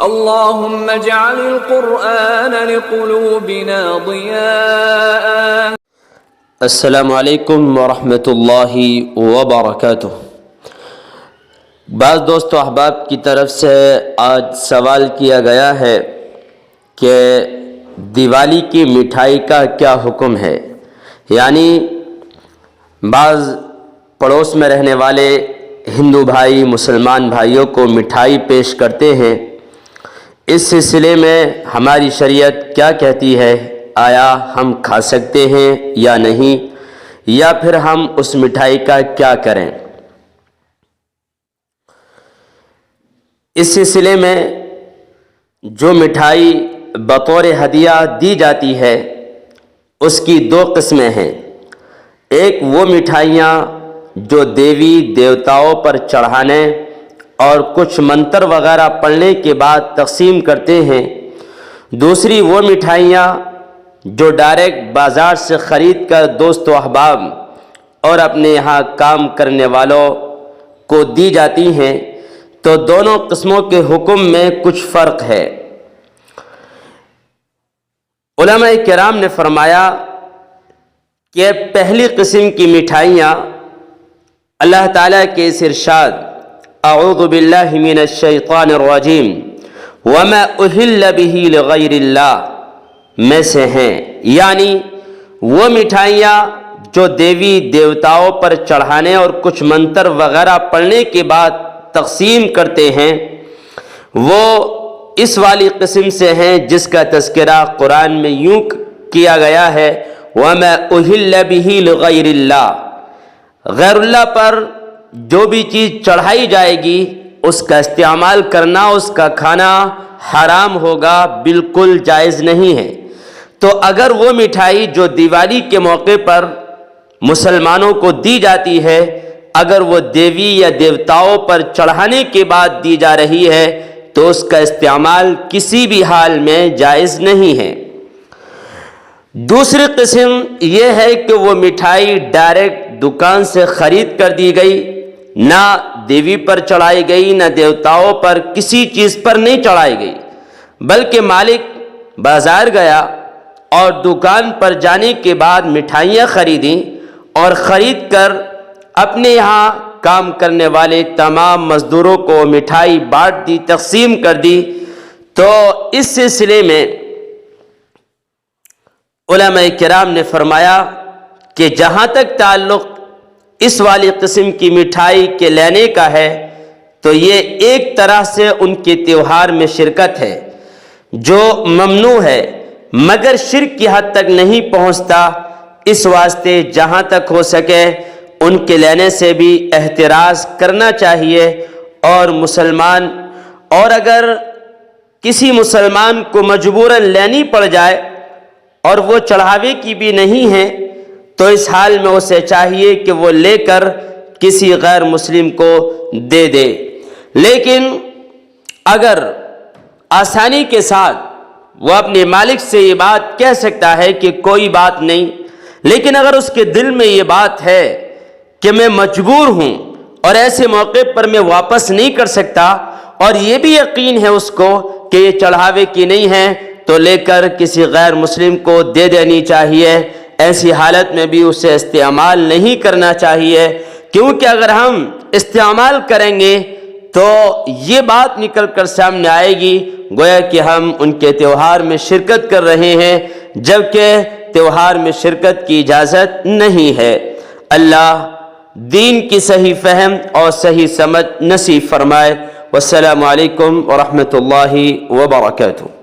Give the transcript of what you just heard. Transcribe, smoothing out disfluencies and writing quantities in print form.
اللهم اجعل القرآن لقلوبنا ضياء. السلام علیکم ورحمۃ اللہ وبرکاتہ. بعض دوست و احباب کی طرف سے آج سوال کیا گیا ہے کہ دیوالی کی مٹھائی کا کیا حکم ہے. یعنی بعض پڑوس میں رہنے والے ہندو بھائی مسلمان بھائیوں کو مٹھائی پیش کرتے ہیں. اس سلسلے میں ہماری شریعت کیا کہتی ہے؟ آیا ہم کھا سکتے ہیں یا نہیں، یا پھر ہم اس مٹھائی کا کیا کریں؟ اس سلسلے میں جو مٹھائی بطور ہدیہ دی جاتی ہے اس کی دو قسمیں ہیں. ایک وہ مٹھائیاں جو دیوی دیوتاؤں پر چڑھانے اور کچھ منتر وغیرہ پڑھنے کے بعد تقسیم کرتے ہیں. دوسری وہ مٹھائیاں جو ڈائریکٹ بازار سے خرید کر دوست و احباب اور اپنے یہاں کام کرنے والوں کو دی جاتی ہیں. تو دونوں قسموں کے حکم میں کچھ فرق ہے. علماء کرام نے فرمایا کہ پہلی قسم کی مٹھائیاں اللہ تعالیٰ کے اس ارشاد اعوذ باللہ من الشیطان الرجیم وما اہل بہ لغیر اللہ میں سے ہیں. یعنی وہ مٹھائیاں جو دیوی دیوتاؤں پر چڑھانے اور کچھ منتر وغیرہ پڑھنے کے بعد تقسیم کرتے ہیں وہ اس والی قسم سے ہیں جس کا تذکرہ قرآن میں یوں کیا گیا ہے وما اہل بہ لغیر اللہ. غیر اللہ پر جو بھی چیز چڑھائی جائے گی اس کا استعمال کرنا، اس کا کھانا حرام ہوگا، بالکل جائز نہیں ہے. تو اگر وہ مٹھائی جو دیوالی کے موقع پر مسلمانوں کو دی جاتی ہے اگر وہ دیوی یا دیوتاؤں پر چڑھانے کے بعد دی جا رہی ہے تو اس کا استعمال کسی بھی حال میں جائز نہیں ہے. دوسری قسم یہ ہے کہ وہ مٹھائی ڈائریکٹ دکان سے خرید کر دی گئی، نہ دیوی پر چڑھائی گئی نہ دیوتاؤں پر کسی چیز پر نہیں چڑھائی گئی، بلکہ مالک بازار گیا اور دکان پر جانے کے بعد مٹھائیاں خریدیں اور خرید کر اپنے یہاں کام کرنے والے تمام مزدوروں کو مٹھائی بانٹ دی، تقسیم کر دی. تو اس سلسلے میں علماء کرام نے فرمایا کہ جہاں تک تعلق اس والی قسم کی مٹھائی کے لینے کا ہے تو یہ ایک طرح سے ان کے تہوار میں شرکت ہے جو ممنوع ہے، مگر شرک کی حد تک نہیں پہنچتا. اس واسطے جہاں تک ہو سکے ان کے لینے سے بھی احتراز کرنا چاہیے. اور اگر کسی مسلمان کو مجبوراً لینی پڑ جائے اور وہ چڑھاوے کی بھی نہیں ہے تو اس حال میں اسے چاہیے کہ وہ لے کر کسی غیر مسلم کو دے دے. لیکن اگر آسانی کے ساتھ وہ اپنے مالک سے یہ بات کہہ سکتا ہے کہ کوئی بات نہیں، لیکن اگر اس کے دل میں یہ بات ہے کہ میں مجبور ہوں اور ایسے موقع پر میں واپس نہیں کر سکتا اور یہ بھی یقین ہے اس کو کہ یہ چڑھاوے کی نہیں ہے تو لے کر کسی غیر مسلم کو دے دینی چاہیے. ایسی حالت میں بھی اسے استعمال نہیں کرنا چاہیے، کیونکہ اگر ہم استعمال کریں گے تو یہ بات نکل کر سامنے آئے گی گویا کہ ہم ان کے تہوار میں شرکت کر رہے ہیں، جبکہ تہوار میں شرکت کی اجازت نہیں ہے. اللہ دین کی صحیح فہم اور صحیح سمجھ نصیب فرمائے. والسلام علیکم ورحمۃ اللہ وبرکاتہ.